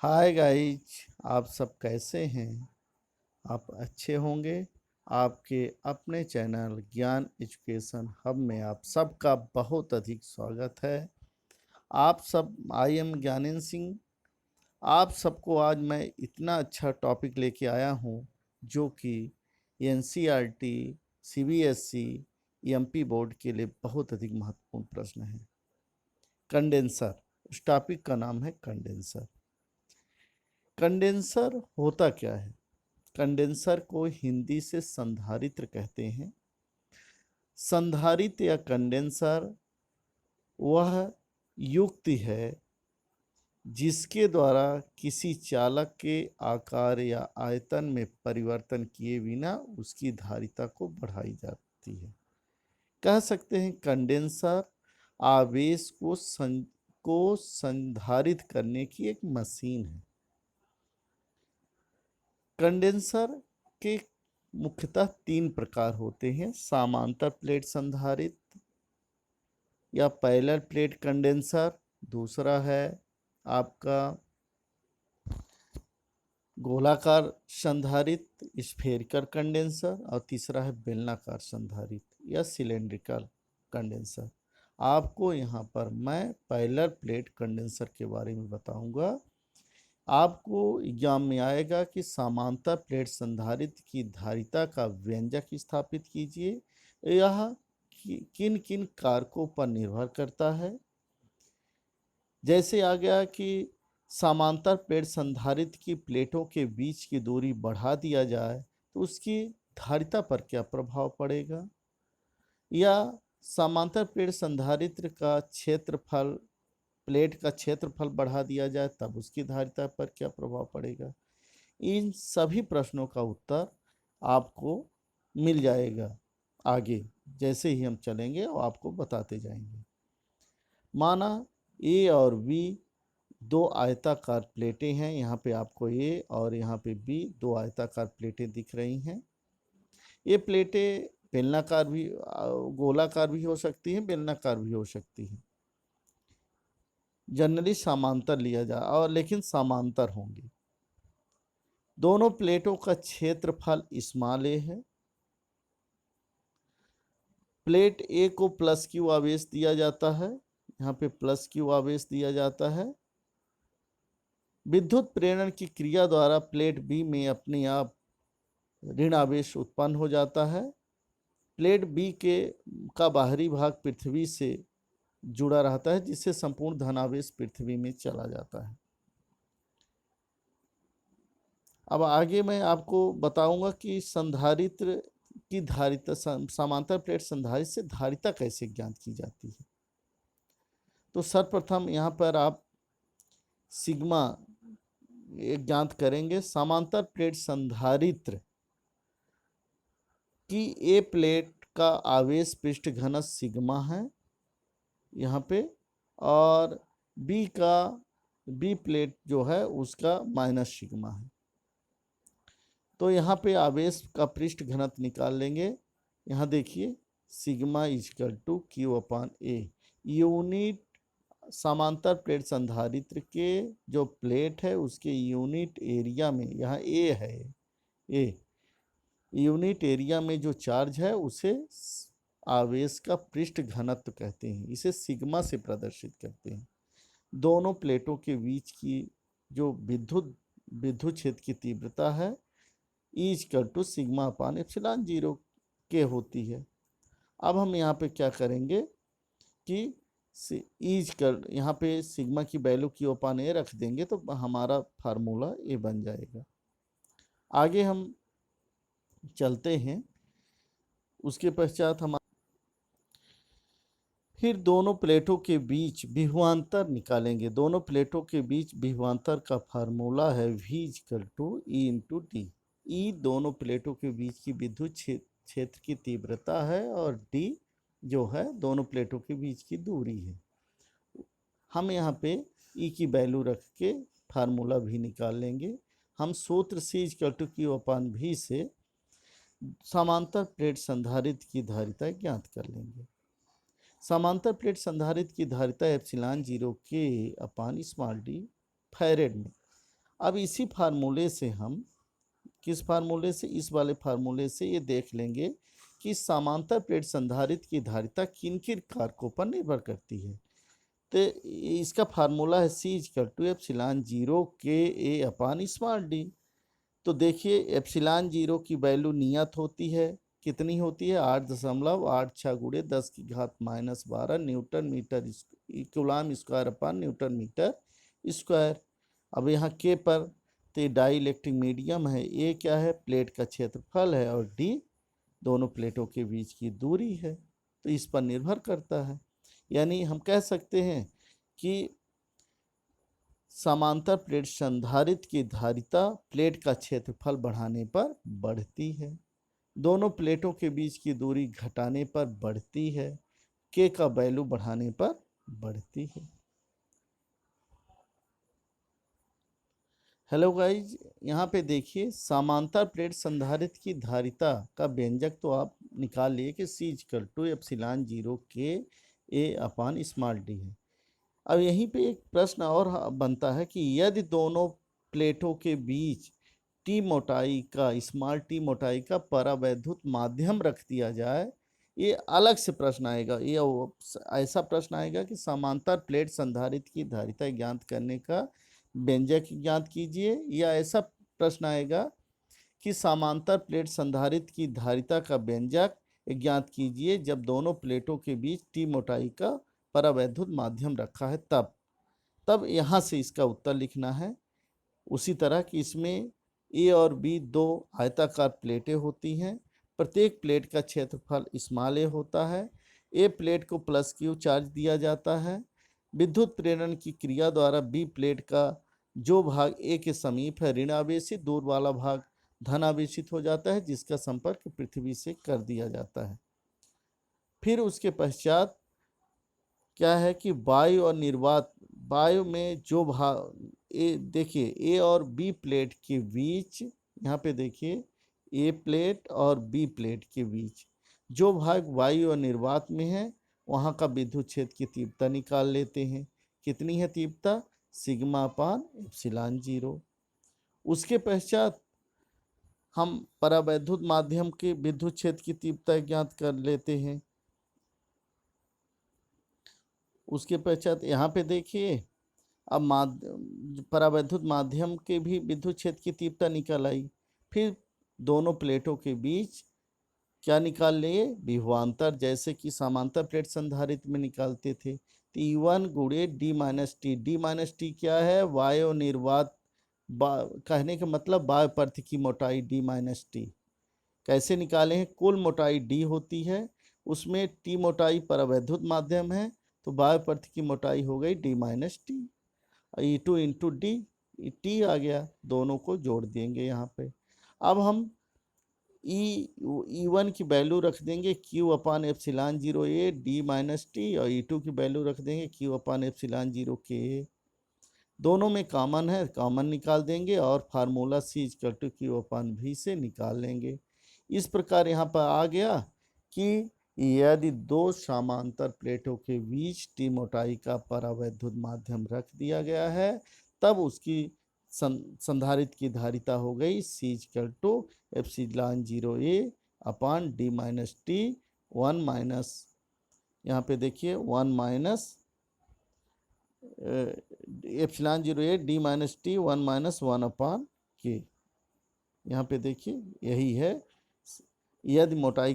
Hi guys. आप सब कैसे हैं? आप अच्छे होंगे। आपके अपने चैनल ज्ञान एजुकेशन हब में आप सबका बहुत अधिक स्वागत है। आप सब आई एम ज्ञानेंद्र सिंह। आप सबको आज मैं इतना अच्छा टॉपिक लेके आया हूँ जो कि एनसीईआरटी, सीबीएसई, एमपी बोर्ड के लिए बहुत अधिक महत्वपूर्ण प्रश्न है। कंडेंसर। उस टॉपिक का नाम है कंडेंसर। कंडेंसर होता क्या है? कंडेंसर को हिंदी से संधारित्र कहते हैं। संधारित्र या कंडेंसर वह युक्ति है जिसके द्वारा किसी चालक के आकार या आयतन में परिवर्तन किए बिना उसकी धारिता को बढ़ाई जाती है। कह सकते हैं कंडेंसर आवेश को संधारित करने की एक मशीन है। कंडेंसर के मुख्यतः 3 प्रकार होते हैं। समांतर प्लेट संधारित्र या पैरेलल प्लेट कंडेंसर, दूसरा है आपका गोलाकार संधारित्र स्फेरिकल कंडेंसर, और तीसरा है बेलनाकार संधारित्र या सिलेंड्रिकल कंडेंसर। आपको यहाँ पर मैं पैरेलल प्लेट कंडेंसर के बारे में बताऊंगा। आपको एग्जाम में आएगा कि समांतर प्लेट संधारित्र की धारिता का व्यंजक स्थापित कीजिए। यह किन किन कारकों पर निर्भर करता है। जैसे आ गया कि समांतर प्लेट संधारित्र की प्लेटों के बीच की दूरी बढ़ा दिया जाए तो उसकी धारिता पर क्या प्रभाव पड़ेगा, या समांतर प्लेट संधारित्र का क्षेत्रफल, प्लेट का क्षेत्रफल बढ़ा दिया जाए तब उसकी धारिता पर क्या प्रभाव पड़ेगा। इन सभी प्रश्नों का उत्तर आपको मिल जाएगा आगे, जैसे ही हम चलेंगे और आपको बताते जाएंगे। माना ए और बी दो आयताकार प्लेटें हैं। यहाँ पे आपको ए और यहाँ पे बी दो आयताकार प्लेटें दिख रही हैं। ये प्लेटें बेलनाकार भी, गोलाकार भी हो सकती हैं, बेलनाकार भी हो सकती हैं। जनरली समांतर लिया जाए और लेकिन समांतर होंगी। दोनों प्लेटों का क्षेत्रफल स्मॉल ए है। प्लेट ए को प्लस क्यू आवेश दिया जाता है। यहाँ पे प्लस क्यू आवेश दिया जाता है। विद्युत प्रेरण की क्रिया द्वारा प्लेट बी में अपने आप ऋण आवेश उत्पन्न हो जाता है। प्लेट बी के का बाहरी भाग पृथ्वी से जुड़ा रहता है, जिससे संपूर्ण धनावेश पृथ्वी में चला जाता है। अब आगे मैं आपको बताऊंगा कि संधारित्र की धारिता, समांतर प्लेट संधारित्र से धारिता कैसे ज्ञात की जाती है। तो सर्वप्रथम यहाँ पर आप सिग्मा ज्ञात करेंगे। समांतर प्लेट संधारित्र की ए प्लेट का आवेश पृष्ठ घनत्व सिग्मा है यहाँ पे, और बी प्लेट जो है उसका माइनस सिग्मा है। तो यहाँ पे आवेश का पृष्ठ घनत्व निकाल लेंगे। यहाँ देखिए sigma equal to Q upon A. Unit समांतर प्लेट संधारित्र के जो प्लेट है उसके यूनिट एरिया में, यहाँ ए है, ए यूनिट एरिया में जो चार्ज है उसे आवेश का पृष्ठ घनत्व कहते हैं। इसे सिग्मा से प्रदर्शित करते हैं। दोनों प्लेटों के बीच की जो विद्युत क्षेत्र की तीव्रता है equal to sigma upon epsilon 0 के होती है। अब हम यहाँ पे क्या करेंगे कि यहाँ पे सिग्मा की वैल्यू क्यू अपान ए रख देंगे तो हमारा फार्मूला ए बन जाएगा। आगे हम चलते हैं। उसके पश्चात हम फिर दोनों प्लेटों के बीच विभवांतर निकालेंगे। दोनों प्लेटों के बीच विभवांतर का फार्मूला है V equal to E into D. E दोनों प्लेटों के बीच की विद्युत क्षेत्र की तीव्रता है और डी जो है दोनों प्लेटों के बीच की दूरी है। हम यहाँ पे ई की वैल्यू रख के फार्मूला भी निकाल लेंगे। हम सूत्र C equal to Q upon V से समांतर प्लेट संधारित्र की धारिता ज्ञात कर लेंगे। समांतर प्लेट संधारित्र की धारिता एप्सिलॉन 0 के अपान स्मॉल डी फैरेड में। अब इसी फार्मूले से हम किस फार्मूले से, इस वाले फार्मूले से ये देख लेंगे कि समांतर प्लेट संधारित्र की धारिता किन किन कारकों पर निर्भर करती है। तो इसका फार्मूला है C=ε0 Ka/d। तो देखिए एप्सिलॉन 0 की वैल्यू नियत होती है, कितनी होती है 8.86 × 10⁻⁻12 newton metre coulomb square upon newton metre square. अब यहाँ के पर तो डाई इलेक्ट्रिक मीडियम है, ए क्या है प्लेट का क्षेत्रफल है और डी दोनों प्लेटों के बीच की दूरी है, तो इस पर निर्भर करता है। यानी हम कह सकते हैं कि समांतर प्लेट संधारित्र की धारिता प्लेट का क्षेत्रफल बढ़ाने पर बढ़ती है, दोनों प्लेटों के बीच की दूरी घटाने पर बढ़ती है, के का वैल्यू बढ़ाने पर बढ़ती है। हेलो गाइज, यहाँ पे देखिए समांतर प्लेट संधारित्र की धारिता का व्यंजक तो आप निकाल लिए कि C=ε0 Ka/d है। अब यहीं पे एक प्रश्न और बनता है कि यदि दोनों प्लेटों के बीच टी मोटाई का परावैद्युत माध्यम रख दिया जाए, ये अलग से प्रश्न आएगा। ये ऐसा प्रश्न आएगा कि समांतर प्लेट संधारित्र की धारिता ज्ञात करने का व्यंजक ज्ञात कीजिए, या ऐसा प्रश्न आएगा कि समांतर प्लेट संधारित्र की धारिता का व्यंजक ज्ञात कीजिए जब दोनों प्लेटों के बीच टी मोटाई का परावैद्युत माध्यम रखा है तब यहाँ से इसका उत्तर लिखना है। उसी तरह कि इसमें ए और बी दो आयताकार प्लेटें होती हैं, प्रत्येक प्लेट का क्षेत्रफल a होता है, ए प्लेट को +Q चार्ज दिया जाता है, विद्युत प्रेरण की क्रिया द्वारा बी प्लेट का जो भाग ए के समीप है ऋण आवेशित, दूर वाला भाग धन आवेशित हो जाता है, जिसका संपर्क पृथ्वी से कर दिया जाता है। फिर उसके पश्चात क्या है कि वायु और निर्वात, वायु में जो भाग देखिए ए और बी प्लेट के बीच, यहाँ पे देखिए ए प्लेट और बी प्लेट के बीच जो भाग वायु और निर्वात में है वहाँ का विद्युत क्षेत्र की तीव्रता निकाल लेते हैं। कितनी है तीव्रता? σ/ε0। उसके पश्चात हम परावैद्युत माध्यम के विद्युत क्षेत्र की तीव्रता ज्ञात कर लेते हैं। उसके पश्चात यहाँ पे देखिए अब परावैद्युत माध्यम के भी विद्युत क्षेत्र की तीव्रता निकल आई। फिर दोनों प्लेटों के बीच क्या निकाल लिए? विभवांतर, जैसे कि समांतर प्लेट संधारित्र में निकालते थे। तो E1 × d-t। d-t क्या है? वायु निर्वात, कहने का मतलब वायु पथ की मोटाई d-t। कैसे निकाले हैं? कुल मोटाई d होती है, उसमें t मोटाई परावैद्युत माध्यम है, तो वायु पथ की मोटाई हो गई d-t। E2 × d, t आ गया, दोनों को जोड़ देंगे यहाँ पे। अब हम E1 की वैल्यू रख देंगे Q/ε0 A d-t और E2 की वैल्यू रख देंगे Q/ε0 K। दोनों में कॉमन है, कॉमन निकाल देंगे और फार्मूला C=Q/V से निकाल लेंगे। इस प्रकार यहाँ पर आ गया कि यदि दो समांतर प्लेटों के बीच टी मोटाई का परावैद्युत माध्यम रख दिया गया है तब उसकी संधारित्र की धारिता हो गई C=ε0 A/d-t 1 माइनस, यहाँ पे देखिए 1 माइनस ε0 A d-t 1 - 1/k। यहाँ पे देखिए यही है, यदि मोटाई